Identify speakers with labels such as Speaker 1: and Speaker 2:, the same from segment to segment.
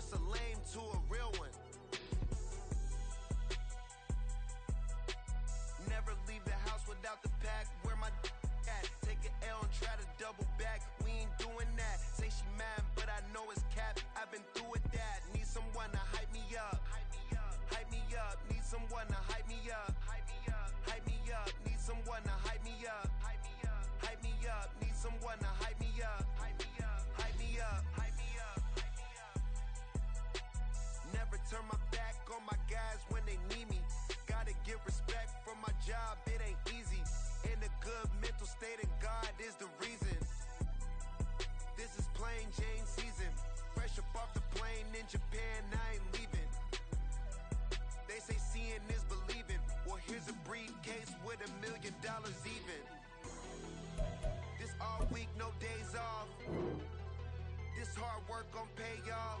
Speaker 1: lost a lame to a real one. Never leave the house without the pack. Where my at? Take an L and try to double back. We ain't doing that. Say she mad, but I know it's cap. I've been through with that. Need someone to hype me up. Hype me up. Need someone to hype me up. Hype me up. Need someone to hype me up. Hype me up. Need someone to hype me up. Hype me up. Hype me up. Hype me up. Never turn my back on my guys when they need me. Gotta give respect for my job, it ain't easy. In a good mental state and God is the reason. This is plain Jane season. Fresh up off the plane in Japan, I ain't leaving. They say seeing is believing. Well, here's a briefcase with $1 million even. This all week, no days off. This hard work gon' pay off.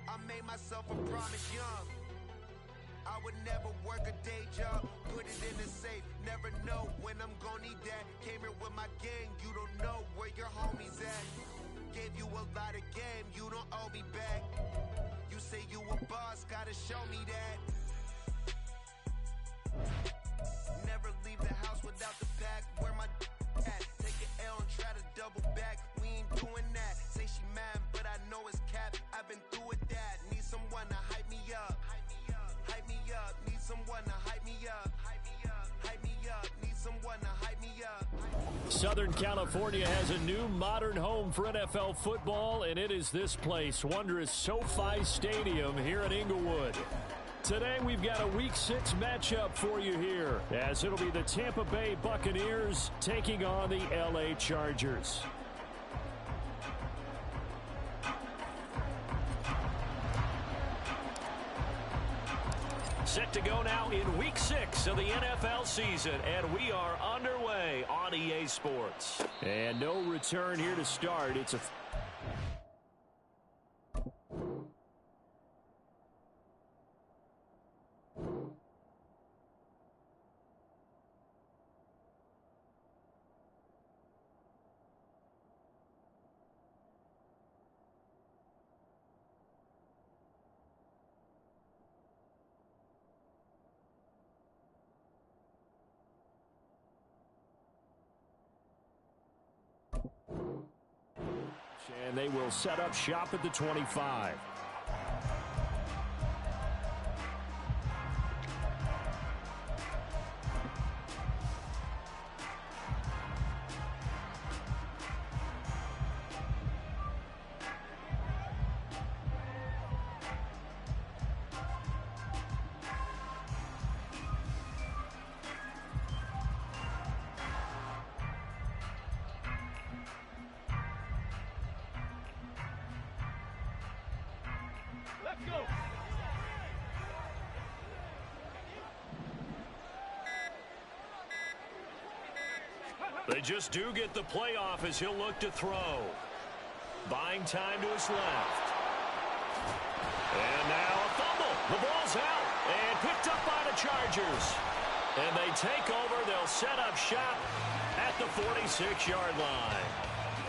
Speaker 1: I made myself a promise young. I would never work a day job, put it in the safe, never know when I'm gon' need that. Came here with my gang, you don't know where your homies at. Gave you a lot of game, you don't owe me back. You say you a boss, gotta show me that. Never leave the house without the pack, where my at? Take an L and try to double back, we ain't doing that. Say she mad, but I know it's cap, I've been through with that. Need someone to hype me up. Hype me up, need someone to hype me up. Hype me up, hype me up, need someone to hype me up.
Speaker 2: Southern California has a new modern home for NFL football, and it is this place, wondrous SoFi Stadium here in Inglewood. Today we've got a Week 6 matchup for you here, as it'll be the Tampa Bay Buccaneers taking on the LA Chargers. Set to go now in Week 6 of the NFL season, and we are underway on EA Sports. And no return here to start. It's a... And they will set up shop at the 25. They just do get the playoff as he'll look to throw. Buying time to his left. And now a fumble. The ball's out and picked up by the Chargers. And they take over. They'll set up shop at the 46-yard line.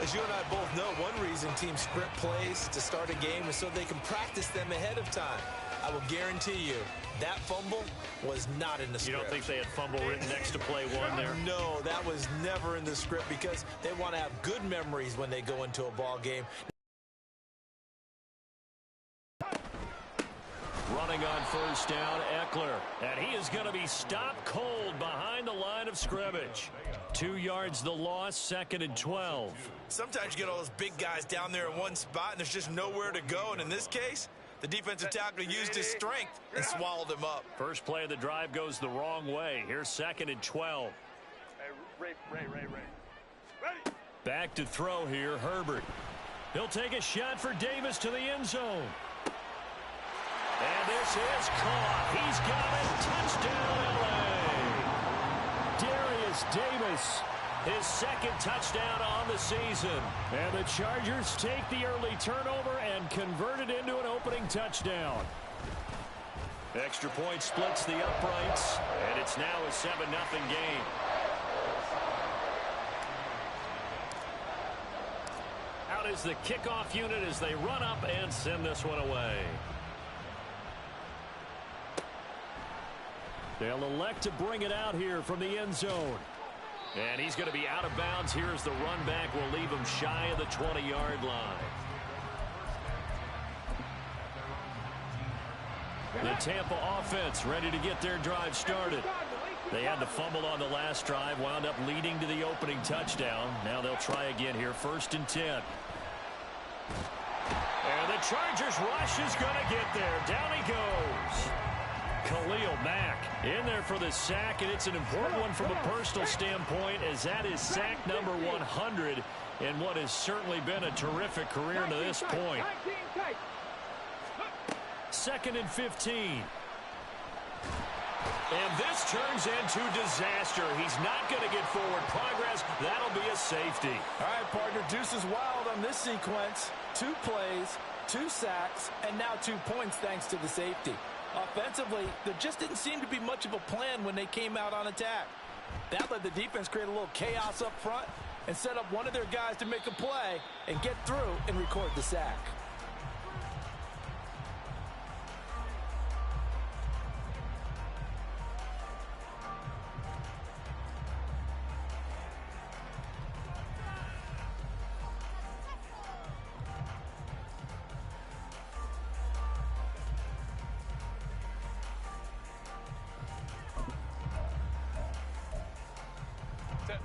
Speaker 3: As you and I both know, one reason teams script plays to start a game is so they can practice them ahead of time. I will guarantee you that fumble was not in the script.
Speaker 2: You don't think they had fumble written next to play one there?
Speaker 3: No, that was never in the script because they want to have good memories when they go into a ball game.
Speaker 2: Running on first down, Eckler. And he is going to be stopped cold behind the line of scrimmage. 2 yards the loss, 2nd and 12.
Speaker 3: Sometimes you get all those big guys down there in one spot and there's just nowhere to go. And in this case, the defensive tackle used his strength and swallowed him up.
Speaker 2: First play of the drive goes the wrong way. Here's 2nd and 12.
Speaker 4: Ready.
Speaker 2: Back to throw here, Herbert. He'll take a shot for Davis to the end zone. And this is caught. He's got it. Touchdown, LA. Darius Davis, his 2nd touchdown on the season. And the Chargers take the early turnover and convert it into an opening touchdown. Extra point splits the uprights, and it's now a 7-0 game. Out is the kickoff unit as they run up and send this one away. They'll elect to bring it out here from the end zone. And he's going to be out of bounds here as the run back will leave him shy of the 20-yard line. The Tampa offense ready to get their drive started. They had the fumble on the last drive, wound up leading to the opening touchdown. Now they'll try again here, 1st and 10. And the Chargers rush is going to get there. Down he goes. Khalil Mack in there for the sack, and it's an important one from a personal standpoint, as that is sack number 100 in what has certainly been a terrific career to this point. 2nd and 15. And this turns into disaster. He's not going to get forward progress. That'll be a safety.
Speaker 3: All right, partner, deuce is wild on this sequence. 2 plays, 2 sacks, and now 2 points thanks to the safety. Offensively, there just didn't seem to be much of a plan when they came out on attack. That let the defense create a little chaos up front and set up one of their guys to make a play and get through and record the sack.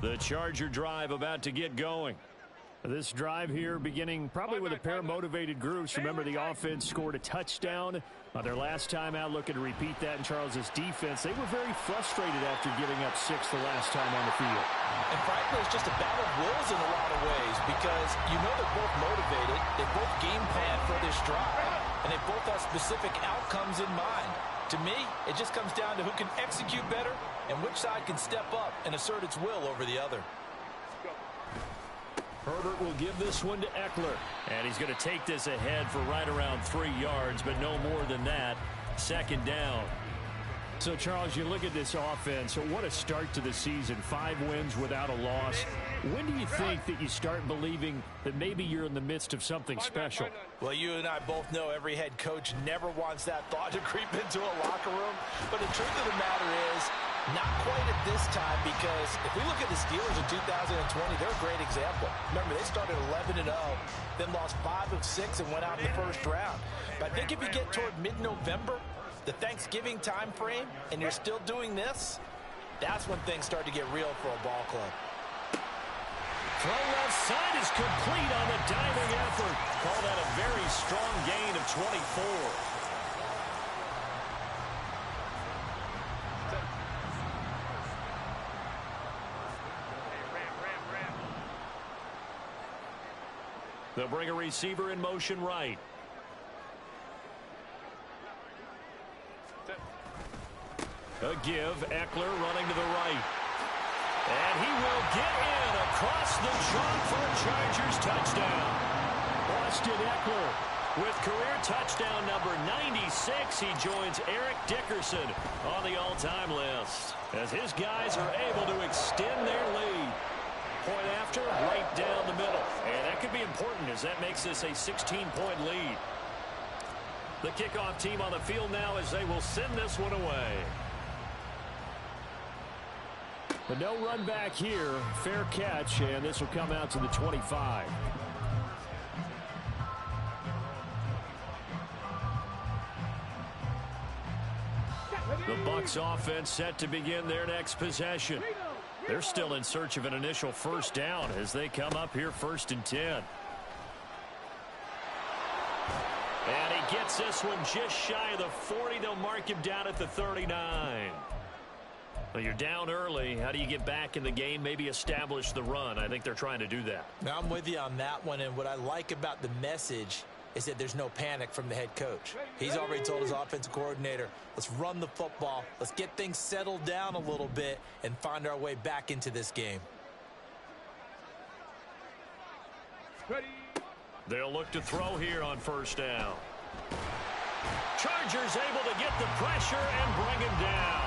Speaker 2: The Charger drive about to get going. This drive here beginning probably with a pair of motivated groups. Remember, the offense scored a touchdown their last time out. Looking to repeat that in Charles's defense. They were very frustrated after giving up 6 the last time on the field.
Speaker 3: And frankly, it's just a battle of wills in a lot of ways, because you know they're both motivated. They both game plan for this drive, and they both have specific outcomes in mind. To me, it just comes down to who can execute better and which side can step up and assert its will over the other.
Speaker 2: Herbert will give this one to Eckler. And he's going to take this ahead for right around 3 yards, but no more than that. 2nd down. So, Charles, you look at this offense. So what a start to the season. 5 wins without a loss. When do you think that you start believing that maybe you're in the midst of something special?
Speaker 3: Well, you and I both know every head coach never wants that thought to creep into a locker room. But the truth of the matter is, not quite at this time, because if we look at the Steelers in 2020, they're a great example. Remember, they started 11-0, then lost 5 of 6 and went out in the 1st round. But I think if you get toward mid-November, the Thanksgiving time frame, and you're still doing this, that's when things start to get real for a ball club.
Speaker 2: Throw left side is complete on the diving effort. Call that a very strong gain of 24. They'll bring a receiver in motion right. A give, Eckler running to the right. And he will get in across the chalk for a Chargers touchdown. Austin Eckler with career touchdown number 96. He joins Eric Dickerson on the all-time list as his guys are able to extend their lead. Point after, right down the middle. And that could be important as that makes this a 16-point lead. The kickoff team on the field now as they will send this one away. But no run back here. Fair catch, and this will come out to the 25. The Bucs offense set to begin their next possession. They're still in search of an initial 1st down as they come up here 1st and 10. And he gets this one just shy of the 40. They'll mark him down at the 39. Well, you're down early. How do you get back in the game? Maybe establish the run. I think they're trying to do that.
Speaker 3: Now, I'm with you on that one, and what I like about the message is that there's no panic from the head coach. He's already told his offensive coordinator, let's run the football, let's get things settled down a little bit and find our way back into this game.
Speaker 2: They'll look to throw here on 1st down. Chargers able to get the pressure and bring him down.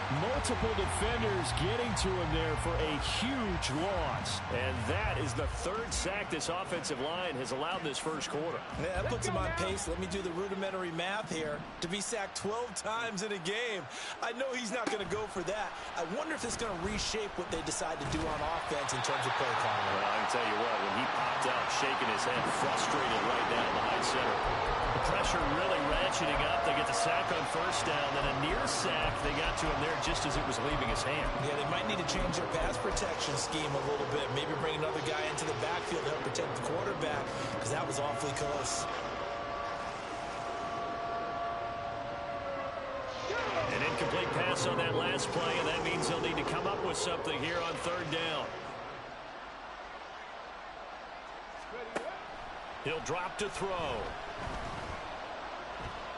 Speaker 2: Multiple defenders getting to him there for a huge loss.
Speaker 5: And that is the third sack this offensive line has allowed this first quarter.
Speaker 3: Yeah, that puts him on pace. Let me do the rudimentary math here. To be sacked 12 times in a game, I know he's not going to go for that. I wonder if it's going to reshape what they decide to do on offense in terms of play calling.
Speaker 5: Well, I can tell you what, when he popped out shaking his head, frustrated right down behind center.
Speaker 2: The pressure really ratcheting up. They get the sack on first down, then a near sack. They got to him there just as it was leaving his hand.
Speaker 3: Yeah, they might need to change their pass protection scheme a little bit. Maybe bring another guy into the backfield to help protect the quarterback, because that was awfully close.
Speaker 2: An incomplete pass on that last play, and that means they'll need to come up with something here on third down. He'll drop to throw.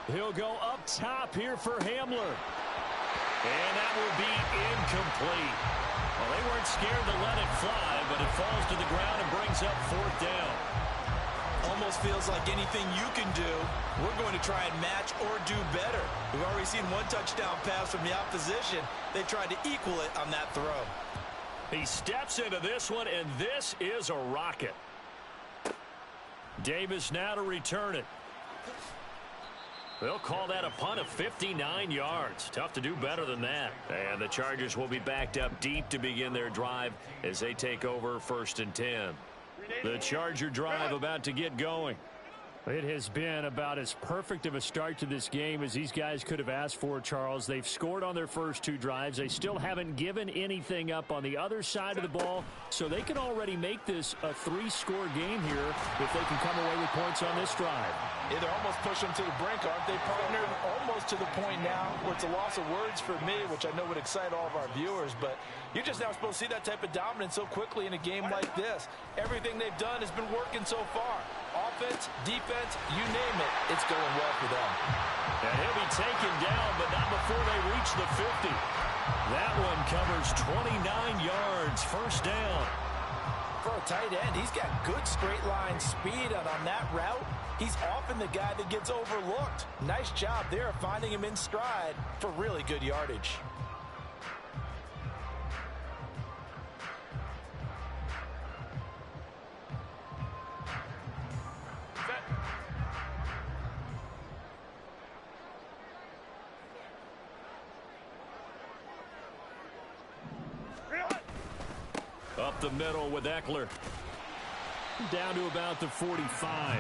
Speaker 2: He'll go up top here for Hamler. And that will be incomplete. Well, they weren't scared to let it fly, but it falls to the ground and brings up fourth down.
Speaker 3: Almost feels like anything you can do, we're going to try and match or do better. We've already seen one touchdown pass from the opposition. They tried to equal it on that throw.
Speaker 2: He steps into this one, and this is a rocket. Davis now to return it. They'll call that a punt of 59 yards. Tough to do better than that. And the Chargers will be backed up deep to begin their drive as they take over 1st and 10. The Charger drive about to get going. It has been about as perfect of a start to this game as these guys could have asked for, Charles. They've scored on their first two drives. They still haven't given anything up on the other side of the ball, so they can already make this a 3-score game here if they can come away with points on this drive.
Speaker 3: Yeah, they're almost pushing them to the brink, aren't they, partner? Almost to the point now where it's a loss of words for me, which I know would excite all of our viewers, but you're just now supposed to see that type of dominance so quickly in a game like this. Everything they've done has been working so far. Offense, defense, you name it, it's going well for them.
Speaker 2: And he'll be taken down, but not before they reach the 50. That one covers 29 yards, first down.
Speaker 3: For a tight end, he's got good straight line speed, and on that route, he's often the guy that gets overlooked. Nice job there finding him in stride for really good yardage.
Speaker 2: Up the middle with Eckler. Down to about the 45.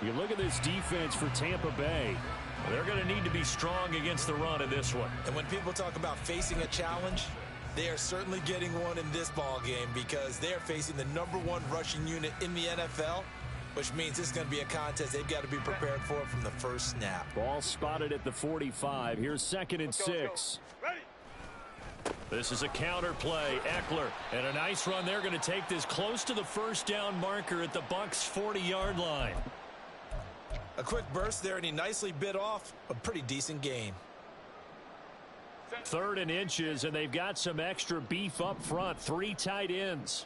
Speaker 2: You look at this defense for Tampa Bay. They're going to need to be strong against the run in this one.
Speaker 3: And when people talk about facing a challenge, they are certainly getting one in this ball game because they're facing the #1 rushing unit in the NFL, which means this is going to be a contest they've got to be prepared for from the first snap.
Speaker 2: Ball spotted at the 45. Here's 2nd and 6. This is a counter play. Eckler, and a nice run. They're going to take this close to the first down marker at the Bucs' 40-yard line.
Speaker 3: A quick burst there, and he nicely bit off a pretty decent gain.
Speaker 2: 3rd and inches, and they've got some extra beef up front. 3 tight ends.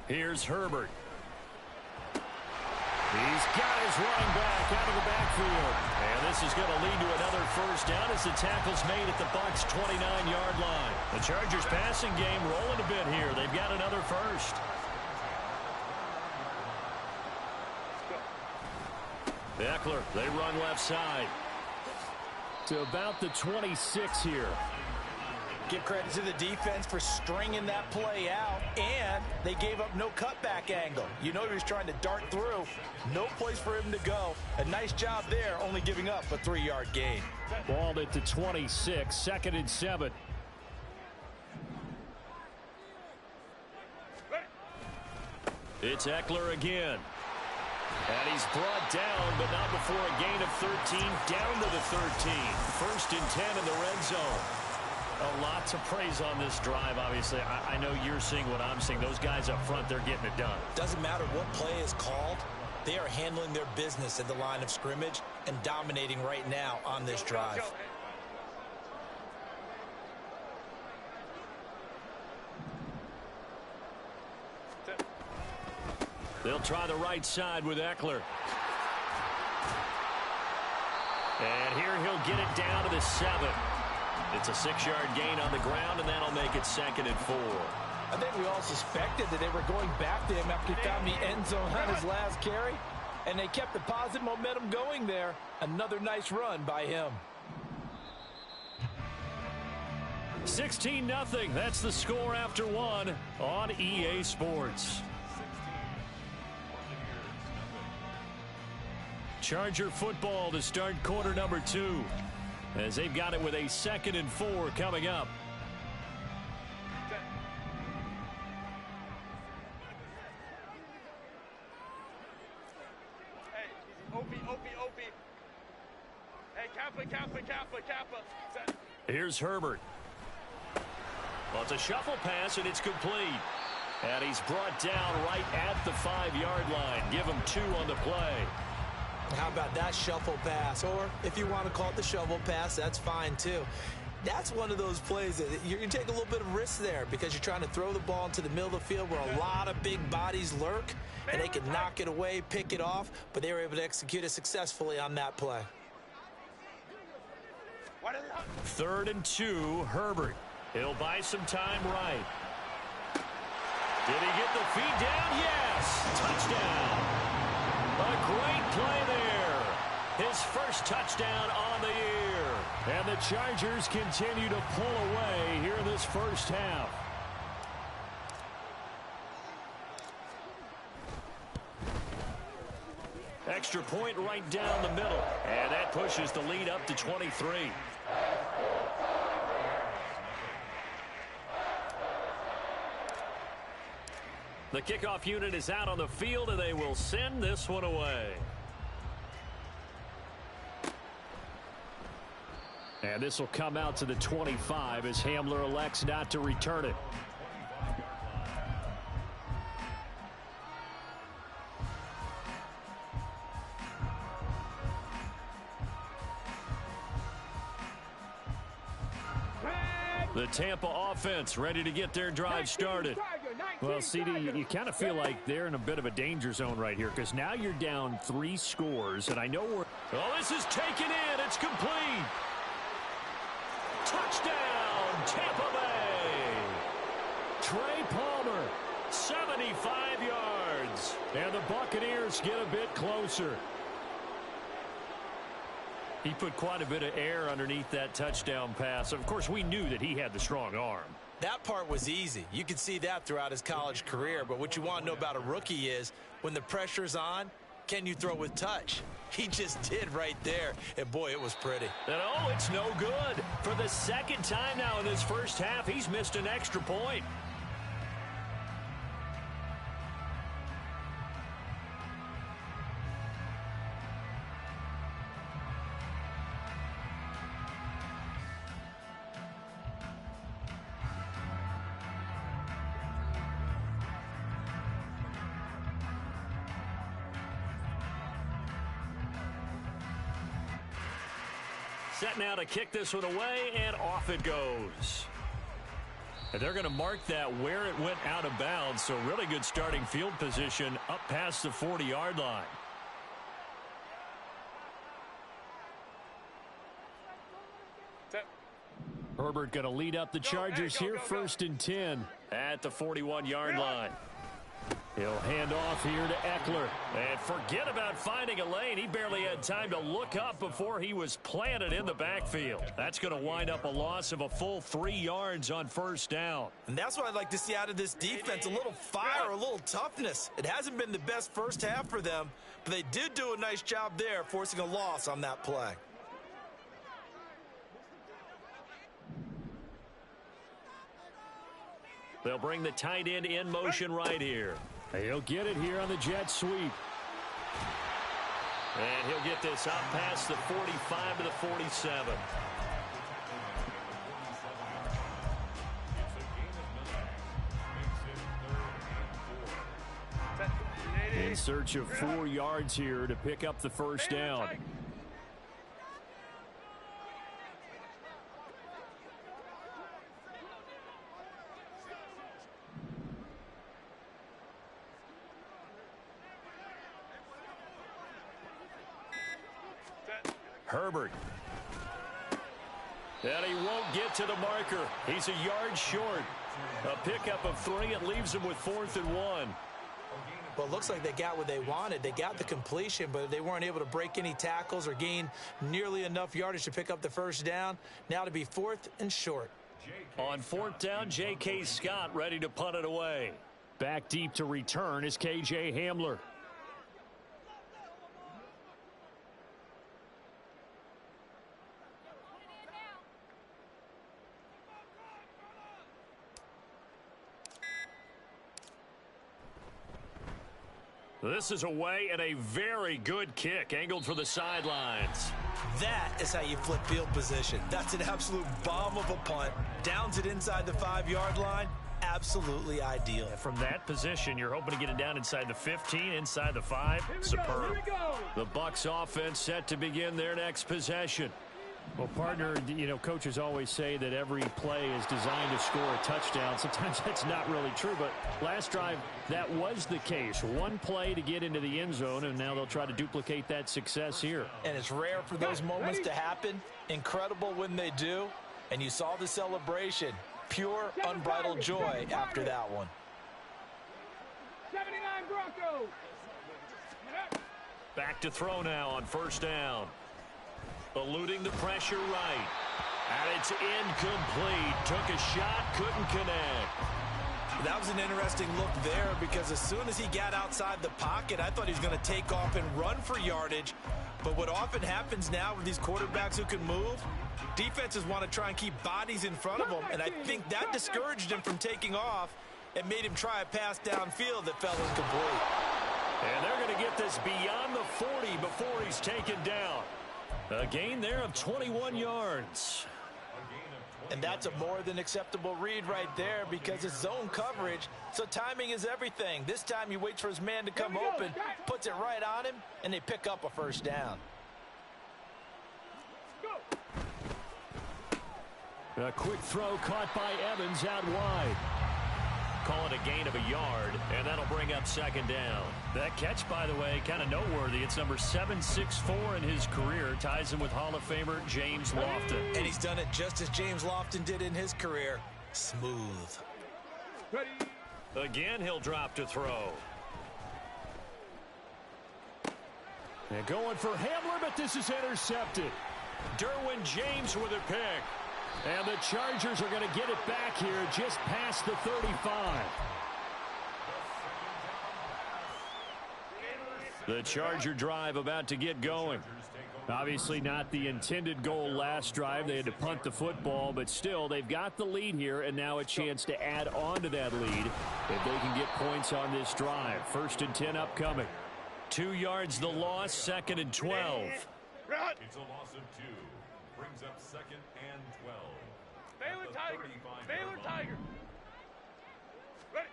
Speaker 2: Here's Herbert. He's got his running back out of the backfield. And this is going to lead to another first down as the tackle's made at the Bucs' 29-yard line. The Chargers passing game rolling a bit here. They've got another first. Eckler, they run left side. To about the 26 here.
Speaker 3: Give credit to the defense for stringing that play out, and they gave up no cutback angle. You know he was trying to dart through. No place for him to go. A nice job there, only giving up a 3-yard gain.
Speaker 2: Ball at the 26, 2nd and 7. It's Eckler again. And he's brought down, but not before a gain of 13, down to the 13. 1st and 10 in the red zone. A lot to praise on this drive, obviously. I know you're seeing what I'm seeing. Those guys up front, they're getting it done.
Speaker 3: Doesn't matter what play is called. They are handling their business at the line of scrimmage and dominating right now on this drive. They'll
Speaker 2: try the right side with Eckler. And here he'll get it down to the 7. It's a 6-yard gain on the ground, and that'll make it 2nd and 4.
Speaker 3: I think we all suspected that they were going back to him after he found the end zone on his last carry, and they kept the positive momentum going there. Another nice run by him.
Speaker 2: 16-0. That's the score after 1 on EA Sports. Charger football to start quarter number 2, as they've got it with a 2nd and 4 coming up.
Speaker 4: Kappa.
Speaker 2: Here's Herbert. Well, it's a shuffle pass, and it's complete. And he's brought down right at the 5-yard line. Give him 2 on the play.
Speaker 3: How about that shuffle pass? Or if you want to call it the shovel pass, that's fine too. That's one of those plays that you take a little bit of risk there because you're trying to throw the ball into the middle of the field where a lot of big bodies lurk, and they can knock it away, pick it off, but they were able to execute it successfully on that play.
Speaker 2: 3rd and 2, Herbert. He'll buy some time right. Did he get the feed down? Yes! Touchdown! A great play there. His first touchdown on the year. And the Chargers continue to pull away here in this first half. Extra point right down the middle. And that pushes the lead up to 23. The kickoff unit is out on the field, and they will send this one away. And this will come out to the 25 as Hamler elects not to return it. The Tampa offense ready to get their drive started. Well, CD, you kind of feel like they're in a bit of a danger zone right here because now you're down 3 scores, and I know we're... Oh, this is taken in. It's complete. Touchdown, Tampa Bay. Trey Palmer, 75 yards. And the Buccaneers get a bit closer. He put quite a bit of air underneath that touchdown pass. Of course, we knew that he had the strong arm.
Speaker 3: That part was easy. You could see that throughout his college career. But what you want to know about a rookie is when the pressure's on, can you throw with touch? He just did right there. And, boy, it was pretty.
Speaker 2: And, oh, it's no good. For the 2nd time now in this first half, he's missed an extra point. Set now to kick this one away, and off it goes. And they're going to mark that where it went out of bounds, so really good starting field position up past the 40-yard line. Herbert going to lead up the Chargers here, 1st and 10 at the 41-yard line. He'll hand off here to Eckler. And forget about finding a lane. He barely had time to look up before he was planted in the backfield. That's going to wind up a loss of a full 3 yards on 1st down.
Speaker 3: And that's what I'd like to see out of this defense, a little fire, a little toughness. It hasn't been the best first half for them, but they did do a nice job there, forcing a loss on that play.
Speaker 2: They'll bring the tight end in motion right here. He'll get it here on the jet sweep. And he'll get this out past the 45 to the 47. In search of 4 yards here to pick up the 1st down. Herbert. And he won't get to the marker. He's a yard short. A pickup of 3. It leaves him with 4th and 1.
Speaker 3: Well, it looks like they got what they wanted. They got the completion, but they weren't able to break any tackles or gain nearly enough yardage to pick up the first down. Now to be 4th and short.
Speaker 2: On 4th down, J.K. Scott ready to punt it away. Back deep to return is K.J. Hamler. This is away and a very good kick angled for the sidelines.
Speaker 3: That is how you flip field position. That's an absolute bomb of a punt. Downs it inside the 5-yard line. Absolutely ideal.
Speaker 2: From that position, you're hoping to get it down inside the 15, inside the 5. Superb. The Bucs offense set to begin their next possession. Well, partner, coaches always say that every play is designed to score a touchdown. Sometimes that's not really true, but last drive, that was the case. One play to get into the end zone, and now they'll try to duplicate that success here.
Speaker 3: And it's rare for those moments to happen. Incredible when they do. And you saw the celebration. Pure, unbridled joy after that one.
Speaker 4: 79 Broncos.
Speaker 2: Back to throw now on 1st down. Eluding the pressure right. And it's incomplete. Took a shot, couldn't connect.
Speaker 3: That was an interesting look there because as soon as he got outside the pocket, I thought he was going to take off and run for yardage. But what often happens now with these quarterbacks who can move, defenses want to try and keep bodies in front of them. And I think that discouraged him from taking off and made him try a pass downfield that fell incomplete.
Speaker 2: And they're going to get this beyond the 40 before he's taken down. A gain there of 21 yards.
Speaker 3: And that's a more than acceptable read right there because it's zone coverage, so timing is everything. This time he waits for his man to come open, puts it right on him, and they pick up a first down.
Speaker 2: A quick throw caught by Evans out wide. Call it a gain of a yard, and that'll bring up 2nd down. That catch, by the way, kind of noteworthy. It's number 764 in his career. Ties him with Hall of Famer James Lofton.
Speaker 3: And he's done it just as James Lofton did in his career. Smooth.
Speaker 2: Again, he'll drop to throw. And going for Hamler, but this is intercepted. Derwin James with a pick. And the Chargers are going to get it back here just past the 35. The Charger drive about to get going. Obviously not the intended goal last drive. They had to punt the football, but still they've got the lead here and now a chance to add on to that lead if they can get points on this drive. 1st and 10 upcoming. 2 yards the loss, 2nd and 12.
Speaker 6: It's a loss of 2. Brings up 2nd and 12.
Speaker 4: Baylor Tiger. Baylor Tiger. Ready.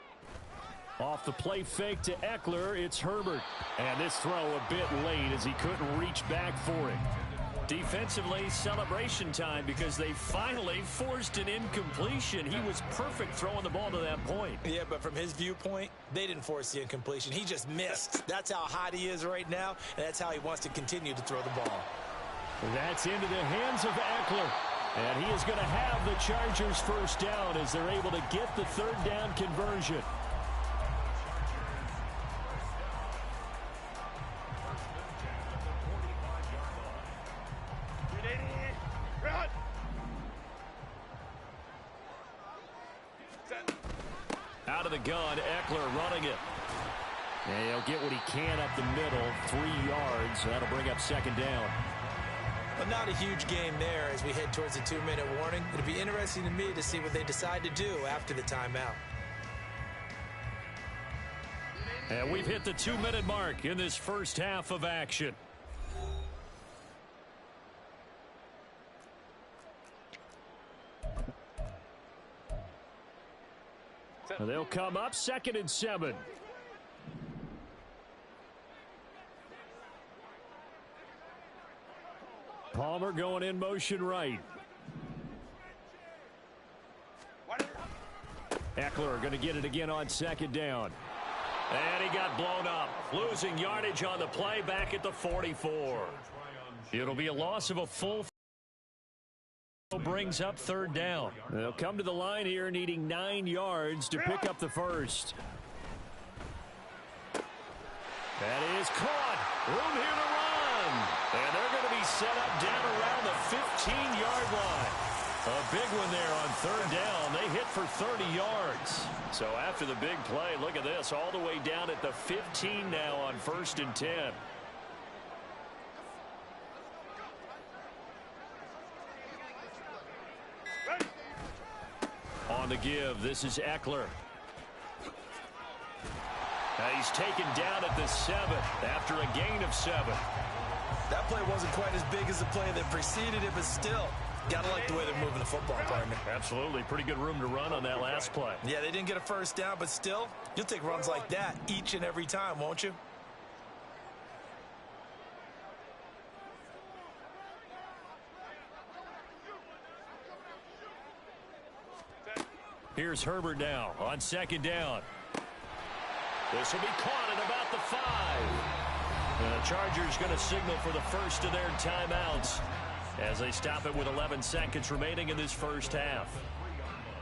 Speaker 2: Off the play fake to Eckler, it's Herbert. And this throw a bit late as he couldn't reach back for it. Defensively, celebration time because they finally forced an incompletion. He was perfect throwing the ball to that point.
Speaker 3: Yeah, but from his viewpoint, they didn't force the incompletion. He just missed. That's how hot he is right now, and that's how he wants to continue to throw the ball.
Speaker 2: That's into the hands of Eckler. And he is going to have the Chargers first down as they're able to get the 3rd down conversion. Out of the gun, Eckler running it. And he'll get what he can up the middle, 3 yards. That'll bring up 2nd down.
Speaker 3: But not a huge game there as we head towards the 2-minute warning. It'll be interesting to me to see what they decide to do after the timeout.
Speaker 2: And we've hit the 2-minute mark in this first half of action. They'll come up 2nd and 7. Palmer going in motion right. Eckler going to get it again on 2nd down. And he got blown up. Losing yardage on the play back at the 44. It'll be a loss of a full. Brings up third down. They'll come to the line here needing 9 yards to pick up the first. That is caught. Room here to run. And they're going to be set up down around the 15-yard line. A big one there on third down. They hit for 30 yards. So after the big play, look at this, all the way down at the 15 now on 1st and 10. On the give, this is Eckler. He's taken down at the 7 after a gain of 7.
Speaker 3: That play wasn't quite as big as the play that preceded it, but still, got to like the way they're moving the football, partner.
Speaker 2: Absolutely. Pretty good room to run on that last play.
Speaker 3: Yeah, they didn't get a first down, but still, you'll take runs like that each and every time, won't you?
Speaker 2: Here's Herbert now on 2nd down. This will be caught at about the 5. And the Chargers going to signal for the first of their timeouts as they stop it with 11 seconds remaining in this first half.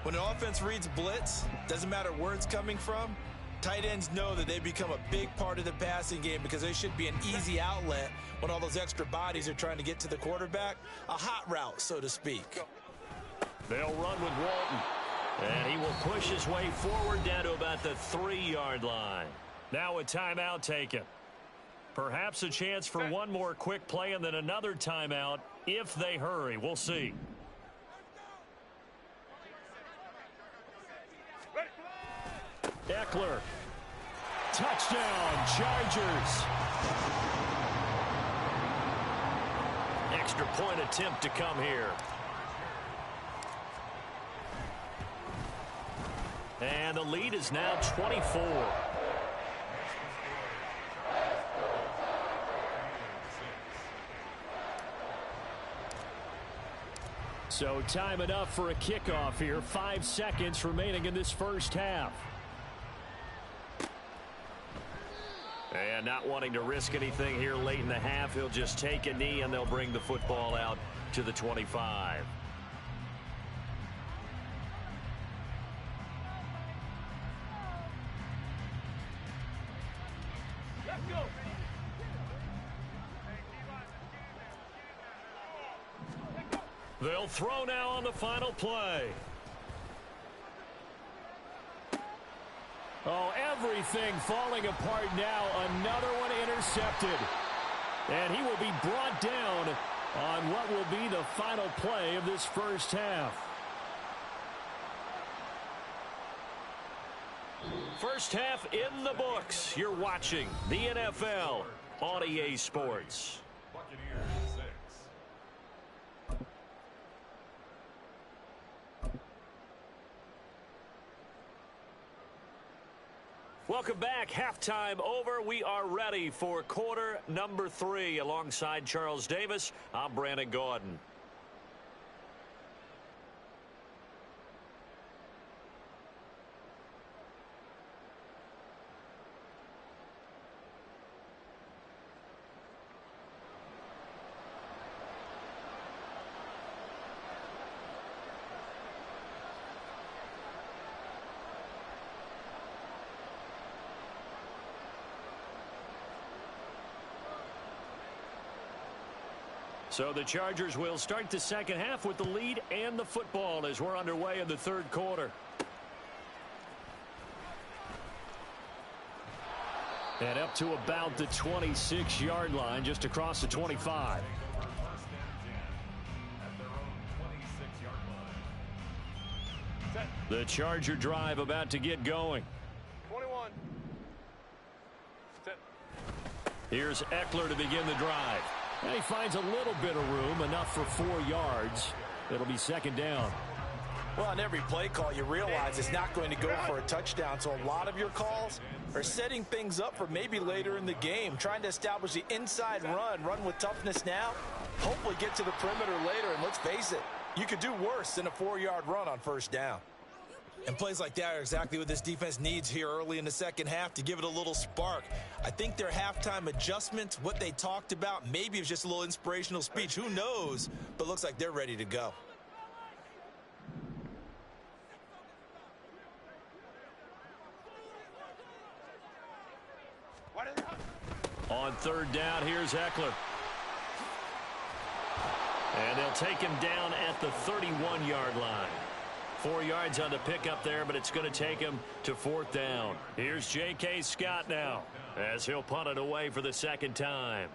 Speaker 3: When an offense reads blitz, doesn't matter where it's coming from, tight ends know that they become a big part of the passing game because they should be an easy outlet when all those extra bodies are trying to get to the quarterback. A hot route, so to speak.
Speaker 2: They'll run with Walton. And he will push his way forward down to about the 3-yard line. Now a timeout taken. Perhaps a chance for one more quick play and then another timeout if they hurry. We'll see. Eckler. Touchdown, Chargers. Extra point attempt to come here. And the lead is now 24. So time enough for a kickoff here. 5 seconds remaining in this first half. And not wanting to risk anything here late in the half, he'll just take a knee and they'll bring the football out to the 25. They'll throw now on the final play. Oh, everything falling apart now. Another one intercepted. And he will be brought down on what will be the final play of this first half. First half in the books. You're watching the NFL on EA Sports. Welcome back. Halftime over. We are ready for quarter number 3. Alongside Charles Davis, I'm Brandon Gaudin. So the Chargers will start the second half with the lead and the football as we're underway in the third quarter. And up to about the 26-yard line, just across the 25. The Charger drive about to get going.
Speaker 4: 21.
Speaker 2: Here's Eckler to begin the drive. And he finds a little bit of room, enough for 4 yards. It'll be second down.
Speaker 3: Well, on every play call, you realize it's not going to go for a touchdown. So a lot of your calls are setting things up for maybe later in the game, trying to establish the inside run with toughness now, hopefully get to the perimeter later. And let's face it, you could do worse than a 4-yard run on first down. And plays like that are exactly what this defense needs here early in the second half to give it a little spark. I think their halftime adjustments, what they talked about, maybe it was just a little inspirational speech. Who knows? But looks like they're ready to go.
Speaker 2: On third down, here's Eckler. And they'll take him down at the 31-yard line. 4 yards on the pickup there, but it's going to take him to fourth down. Here's J.K. Scott now as he'll punt it away for the second time.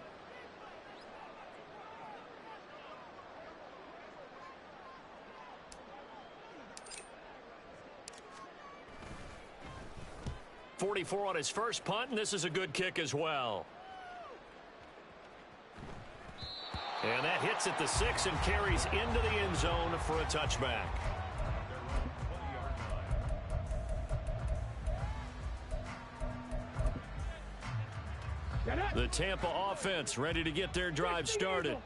Speaker 2: .44 on his first punt, and this is a good kick as well. And that hits at the 6 and carries into the end zone for a touchback. The Tampa offense ready to get their drive started.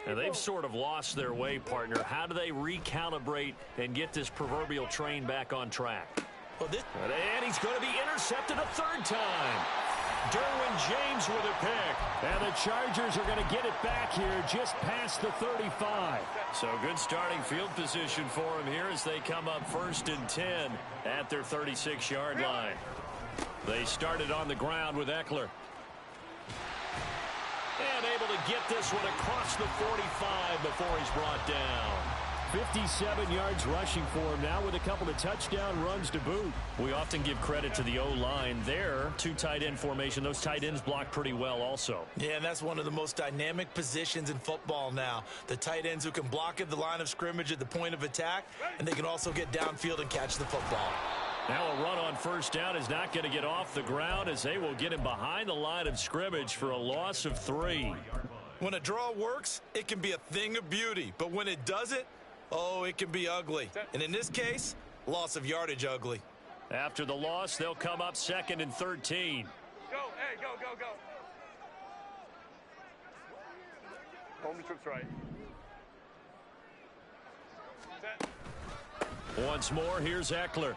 Speaker 2: And they've sort of lost their way, partner. How do they recalibrate and get this proverbial train back on track?
Speaker 3: Well,
Speaker 2: and he's going to be intercepted a third time. Derwin James with a pick. And the Chargers are going to get it back here just past the 35. So good starting field position for him here as they come up 1st and 10 at their 36-yard line. They started on the ground with Eckler. And able to get this one across the 45 before he's brought down. 57 yards rushing for him now with a couple of touchdown runs to boot. We often give credit to the O-line there. 2 tight end formation. Those tight ends block pretty well also. Yeah, and that's one of the most dynamic positions in football now. The tight ends who can block at the line of scrimmage at the point of attack, and they can also get downfield and catch the football. Now a run on first down is not going to get off the ground as they will get him behind the line of scrimmage for a loss of 3.
Speaker 3: When a draw works, it can be a thing of beauty. But when it doesn't, oh, it can be ugly. And in this case, loss of yardage ugly.
Speaker 2: After the loss, they'll come up 2nd and 13.
Speaker 4: Go, hey, go, go, go. Home trips right. Set.
Speaker 2: Once more, here's Eckler.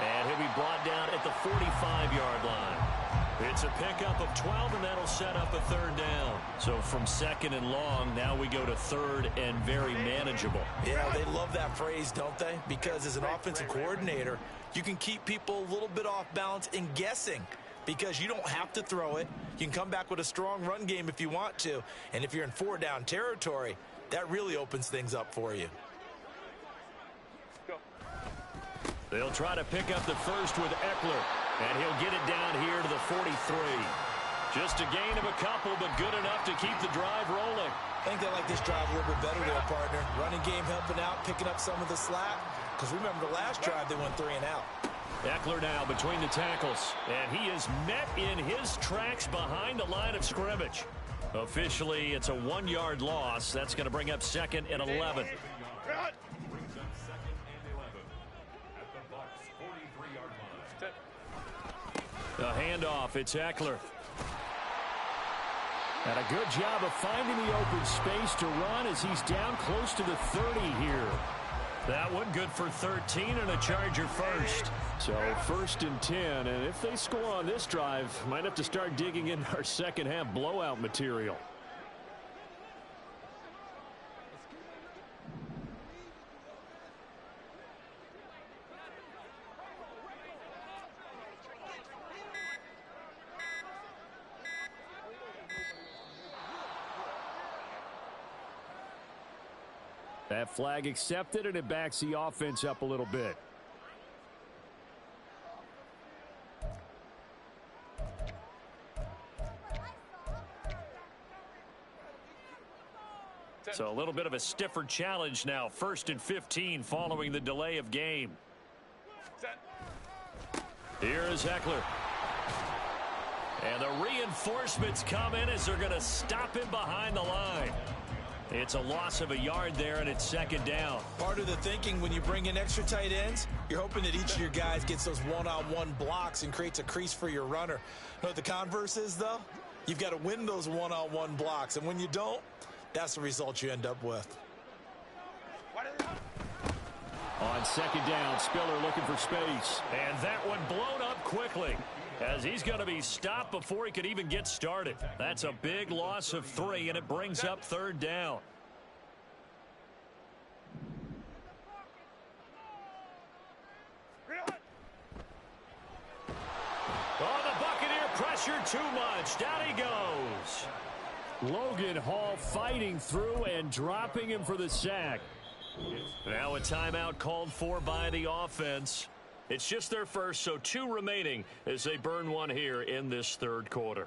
Speaker 2: And he'll be brought down at the 45-yard line. It's a pickup of 12, and that'll set up a third down. So from 2nd and long, now we go to 3rd and very manageable.
Speaker 3: Yeah, they love that phrase, don't they? Because as an offensive coordinator, you can keep people a little bit off balance and guessing because you don't have to throw it. You can come back with a strong run game if you want to. And if you're in 4-down territory, that really opens things up for you.
Speaker 2: They'll try to pick up the first with Eckler, and he'll get it down here to the 43. Just a gain of a couple, but good enough to keep the drive rolling.
Speaker 3: I think they like this drive a little bit better there, partner. Running game helping out, picking up some of the slack. Because remember, the last drive they went 3 and out.
Speaker 2: Eckler now between the tackles, and he is met in his tracks behind the line of scrimmage. Officially, it's a 1-yard loss. That's going to bring up 2nd and 11. The handoff, it's Eckler. And a good job of finding the open space to run as he's down close to the 30 here. That one good for 13 and a Charger first. So 1st and 10, and if they score on this drive, might have to start digging in our second half blowout material. That flag accepted, and it backs the offense up a little bit. So a little bit of a stiffer challenge now. 1st and 15 following the delay of game. Here is Eckler. And the reinforcements come in as they're going to stop him behind the line. It's a loss of a yard there, and it's 2nd down.
Speaker 3: Part of the thinking when you bring in extra tight ends, you're hoping that each of your guys gets those one-on-one blocks and creates a crease for your runner. You know what the converse is, though? You've got to win those one-on-one blocks, and when you don't, that's the result you end up with.
Speaker 2: On second down, Spiller looking for space. And that one blown up quickly, as he's going to be stopped before he could even get started. That's a big loss of 3, and it brings up third down. Oh, the Buccaneer pressure too much. Down he goes. Logan Hall fighting through and dropping him for the sack. Now a timeout called for by the offense. It's just their first, so 2 remaining as they burn one here in this third quarter.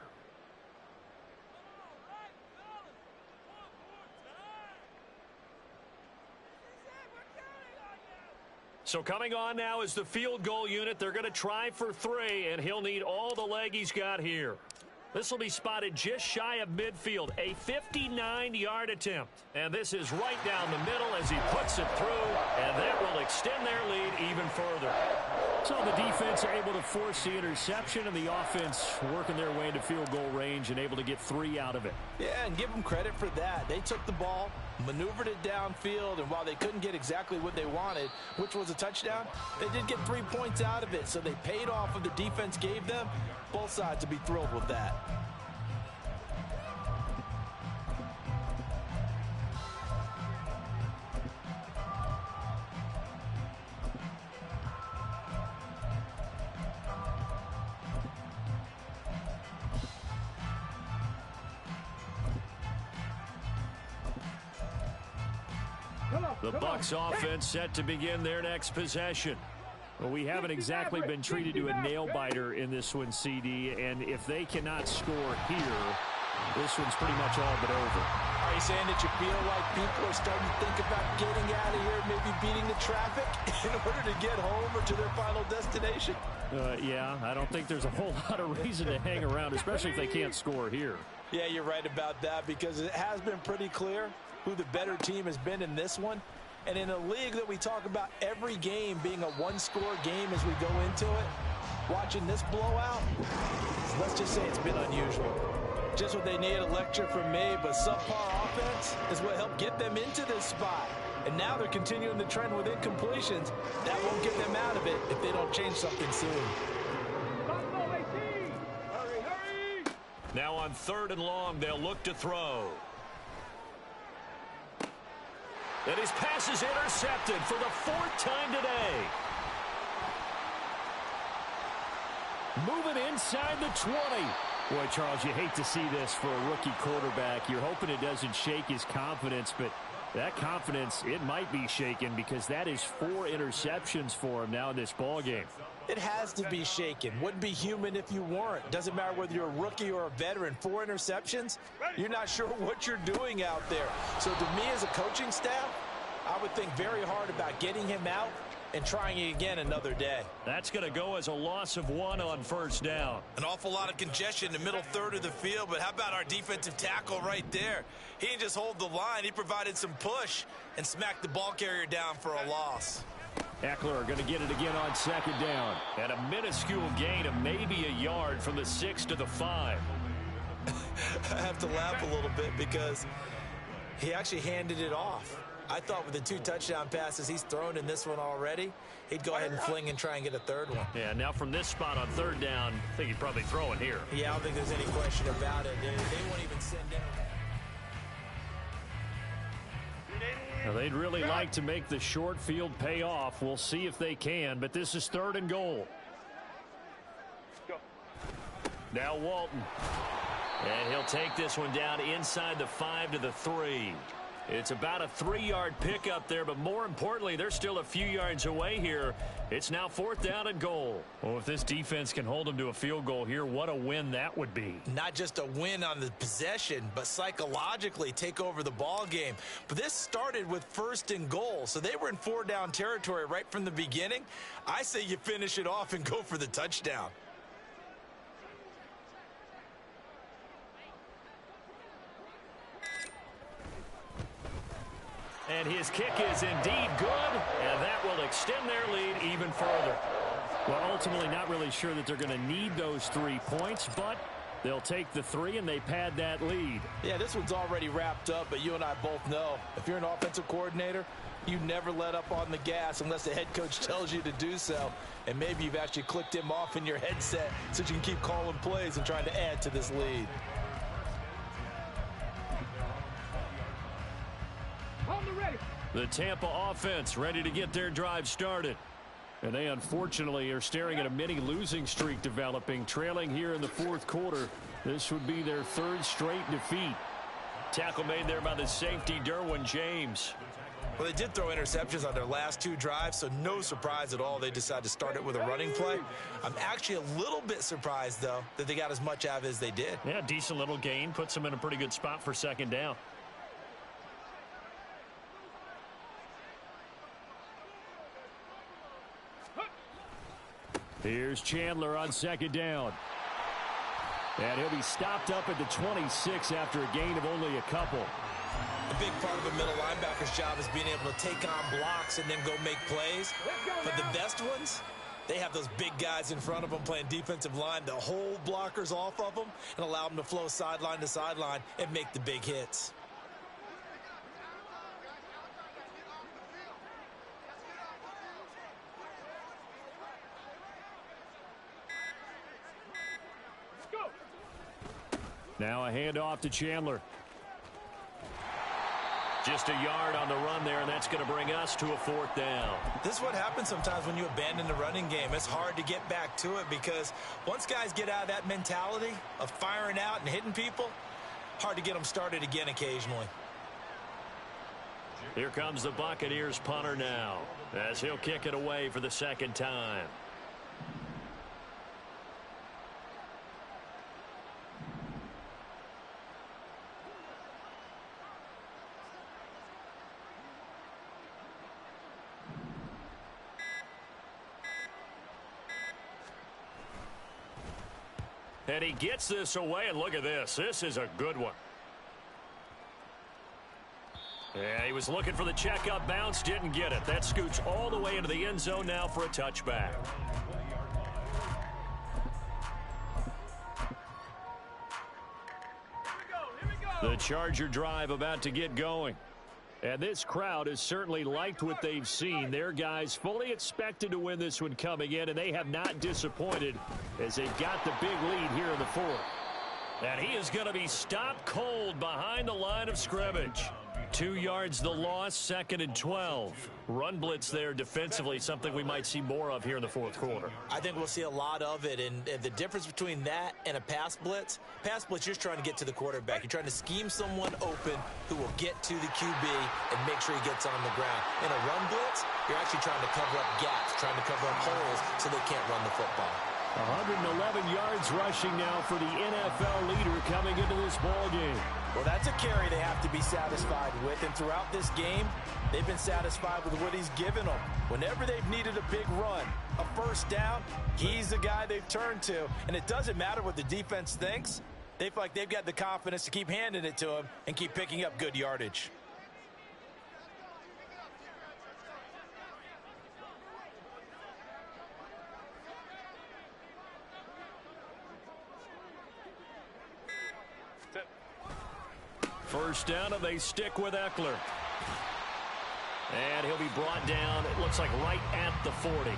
Speaker 2: So coming on now is the field goal unit. They're going to try for 3, and he'll need all the leg he's got here. This will be spotted just shy of midfield, a 59-yard attempt. And this is right down the middle as he puts it through, and that will extend their lead even further. So the defense are able to force the interception, and the offense working their way into field goal range and able to get 3 out of it.
Speaker 3: Yeah, and give them credit for that. They took the ball, maneuvered it downfield, and while they couldn't get exactly what they wanted, which was a touchdown, they did get 3 points out of it, so they paid off what the defense gave them. Both sides would be thrilled with that.
Speaker 2: The Bucs offense set to begin their next possession. Well, we haven't exactly been treated to a nail-biter in this one, CD, and if they cannot score here, this one's pretty much all but over.
Speaker 3: Are you saying that you feel like people are starting to think about getting out of here, maybe beating the traffic in order to get home or to their final destination?
Speaker 2: Yeah, I don't think there's a whole lot of reason to hang around, especially if they can't score here.
Speaker 3: Yeah, you're right about that, because it has been pretty clear who the better team has been in this one. And in a league that we talk about every game being a one-score game as we go into it, watching this blowout, let's just say it's been unusual. Just what they need, a lecture from me, but subpar offense is what helped get them into this spot. And now they're continuing the trend with incompletions. That won't get them out of it if they don't change something soon.
Speaker 2: Now on 3rd and long, they'll look to throw. And his pass is intercepted for the 4th time today. Moving inside the 20. Boy, Charles, you hate to see this for a rookie quarterback. You're hoping it doesn't shake his confidence, but that confidence, it might be shaken because that is 4 interceptions for him now in this ballgame.
Speaker 3: It has to be shaken. Wouldn't be human if you weren't. Doesn't matter whether you're a rookie or a veteran. 4 interceptions, you're not sure what you're doing out there. So to me as a coaching staff, I would think very hard about getting him out and trying it again another day.
Speaker 2: That's going to go as a loss of 1 on 1st down.
Speaker 3: An awful lot of congestion in the middle third of the field, but how about our defensive tackle right there? He didn't just hold the line. He provided some push and smacked the ball carrier down for a loss.
Speaker 2: Eckler going to get it again on 2nd down. And a minuscule gain of maybe a yard from the 6 to the 5.
Speaker 3: I have to laugh a little bit because he actually handed it off. I thought with the 2 touchdown passes he's thrown in this one already, he'd go ahead and fling and try and get a 3rd one.
Speaker 2: Yeah, now from this spot on 3rd down, I think he'd probably throw it here.
Speaker 3: Yeah, I don't think there's any question about it. They won't even send in.
Speaker 2: Now, they'd really like to make the short field pay off. We'll see if they can, but this is 3rd and goal.
Speaker 4: Go.
Speaker 2: Now Walton. And he'll take this one down inside the 5 to the 3. It's about a 3-yard pickup there, but more importantly, they're still a few yards away here. It's now 4th down and goal. Well, if this defense can hold them to a field goal here, what a win that would be.
Speaker 3: Not just a win on the possession, but psychologically take over the ball game. But this started with 1st and goal, so they were in 4-down territory right from the beginning. I say you finish it off and go for the touchdown.
Speaker 2: And his kick is indeed good, and that will extend their lead even further. Well, ultimately not really sure that they're going to need those 3 points, but they'll take the 3 and they pad that lead.
Speaker 3: Yeah, this one's already wrapped up, but you and I both know if you're an offensive coordinator, You never let up on the gas unless the head coach tells you to do so. And maybe you've actually clicked him off in your headset so you can keep calling plays and trying to add to this lead.
Speaker 2: The Tampa offense ready to get their drive started. And they unfortunately are staring at a mini losing streak developing, trailing here in the fourth quarter. This would be their third straight defeat. Tackle made there by the safety, Derwin James.
Speaker 3: Well, they did throw interceptions on their last two drives, so no surprise at all they decided to start it with a running play. I'm actually a little bit surprised, though, that they got as much out of it as they did.
Speaker 2: Yeah, decent little gain. Puts them in a pretty good spot for second down. Here's Chandler on second down. And he'll be stopped up at the 26 after a gain of only a couple.
Speaker 3: A big part of a middle linebacker's job is being able to take on blocks and then go make plays. But the best ones, they have those big guys in front of them playing defensive line to hold blockers off of them and allow them to flow sideline to sideline and make the big hits.
Speaker 2: Now a handoff to Chandler. Just a yard on the run there, and that's going to bring us to a fourth down.
Speaker 3: This is what happens sometimes when you abandon the running game. It's hard to get back to it because once guys get out of that mentality of firing out and hitting people, hard to get them started again occasionally.
Speaker 2: Here comes the Buccaneers punter now as he'll kick it away for the second time. And he gets this away, and look at this. This is a good one. Yeah, he was looking for the checkup bounce, didn't get it. That scoots all the way into the end zone now for a touchback. The Charger drive about to get going. And this crowd has certainly liked what they've seen. Their guys fully expected to win this one coming in, and they have not disappointed as they've got the big lead here in the fourth. And he is going to be stopped cold behind the line of scrimmage. 2 yards the loss, 2nd and 12. Run blitz there defensively, something we might see more of here in the fourth quarter.
Speaker 3: I think we'll see a lot of it, and the difference between that and a pass blitz, you're just trying to get to the quarterback. You're trying to scheme someone open who will get to the QB and make sure he gets on the ground. In a run blitz, you're actually trying to cover up gaps, trying to cover up holes so they can't run the football.
Speaker 2: 111 yards rushing now for the NFL leader coming into this ball game.
Speaker 3: Well, that's a carry they have to be satisfied with, and throughout this game, they've been satisfied with what he's given them. Whenever they've needed a big run, a first down, he's the guy they've turned to, and it doesn't matter what the defense thinks. They feel like they've got the confidence to keep handing it to him and keep picking up good yardage.
Speaker 2: First down, and they stick with Eckler. And he'll be brought down, it looks like right at the 40.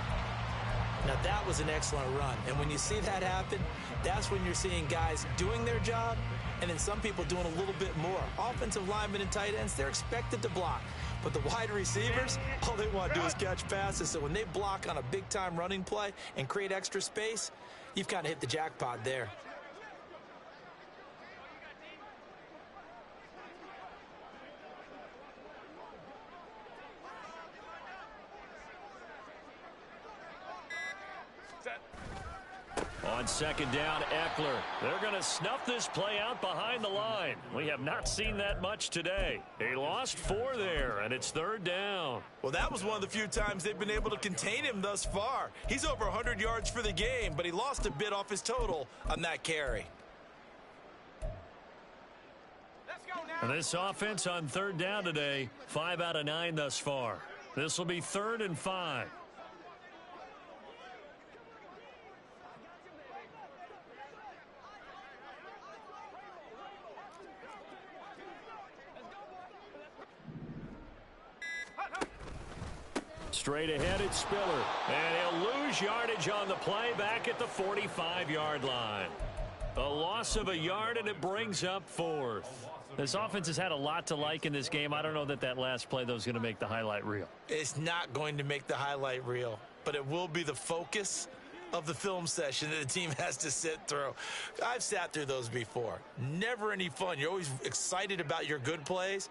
Speaker 3: Now, that was an excellent run. And when you see that happen, that's when you're seeing guys doing their job and then some people doing a little bit more. Offensive linemen and tight ends, they're expected to block. But the wide receivers, all they want to do is catch passes. So when they block on a big-time running play and create extra space, you've kind of hit the jackpot there.
Speaker 2: On second down, Eckler. They're going to snuff this play out behind the line. We have not seen that much today. He lost 4 there, and it's 3rd down.
Speaker 3: Well, that was one of the few times they've been able to contain him thus far. He's over 100 yards for the game, but he lost a bit off his total on that carry.
Speaker 2: And this offense on 3rd down today, 5 out of 9 thus far. This will be 3rd and 5. Straight ahead, it's Spiller. And he'll lose yardage on the play back at the 45-yard line. A loss of a yard, and it brings up 4th. This offense has had a lot to like in this game. I don't know that last play, though, is going to make the highlight reel.
Speaker 3: It's not going to make the highlight reel, but it will be the focus of the film session that the team has to sit through. I've sat through those before. Never any fun. You're always excited about your good plays,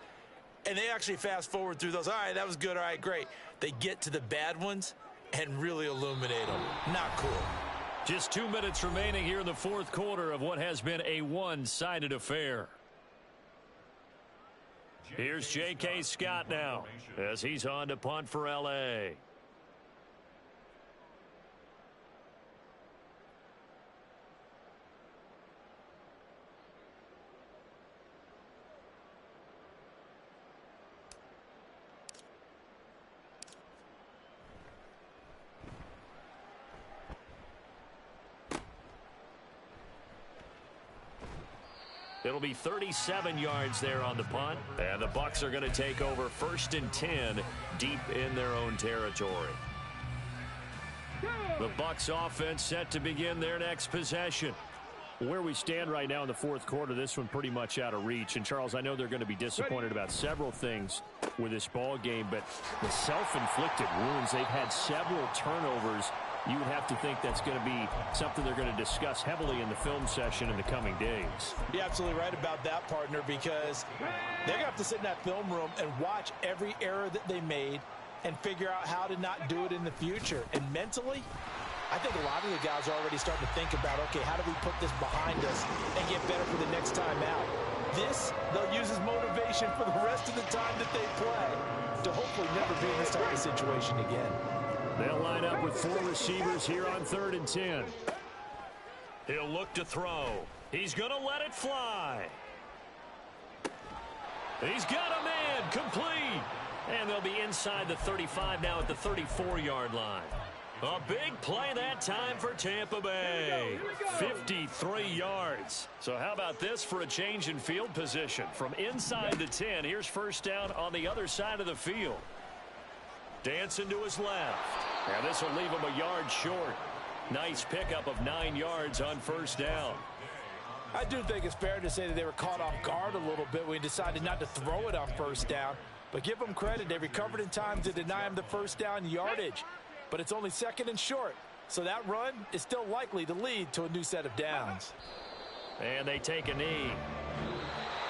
Speaker 3: and they actually fast forward through those. All right, that was good. All right, great. They get to the bad ones and really illuminate them. Not cool.
Speaker 2: Just 2 minutes remaining here in the 4th quarter of what has been a one-sided affair. Here's J.K. Scott now as he's on to punt for L.A. It'll be 37 yards there on the punt. And the Bucs are going to take over 1st and 10 deep in their own territory. The Bucs offense set to begin their next possession. Where we stand right now in the 4th quarter, this one pretty much out of reach. And, Charles, I know they're going to be disappointed about several things with this ball game, but the self-inflicted wounds, they've had several turnovers. You would have to think that's going to be something they're going to discuss heavily in the film session in the coming days.
Speaker 3: You're absolutely right about that, partner, because they're going to have to sit in that film room and watch every error that they made and figure out how to not do it in the future. And mentally, I think a lot of the guys are already starting to think about, okay, how do we put this behind us and get better for the next time out? This, they'll use as motivation for the rest of the time that they play to hopefully never be in this type of situation again.
Speaker 2: They'll line up with 4 receivers here on 3rd and 10. He'll look to throw. He's going to let it fly. He's got a man complete. And they'll be inside the 35 now at the 34-yard line. A big play that time for Tampa Bay. 53 yards. So how about this for a change in field position? From inside the 10, here's 1st down on the other side of the field. Dancing to his left. And this will leave him a yard short. Nice pickup of 9 yards on 1st down.
Speaker 3: I do think it's fair to say that they were caught off guard a little bit when we decided not to throw it on 1st down. But give them credit. They recovered in time to deny him the 1st down yardage. But it's only 2nd and short. So that run is still likely to lead to a new set of downs.
Speaker 2: And they take a knee.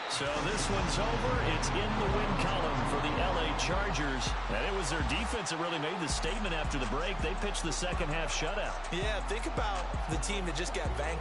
Speaker 2: So this one's over. It's in the win column for the L.A. Chargers. And it was their defense that really made the statement after the break. They pitched the second half shutout.
Speaker 3: Yeah, think about the team that just got vanquished.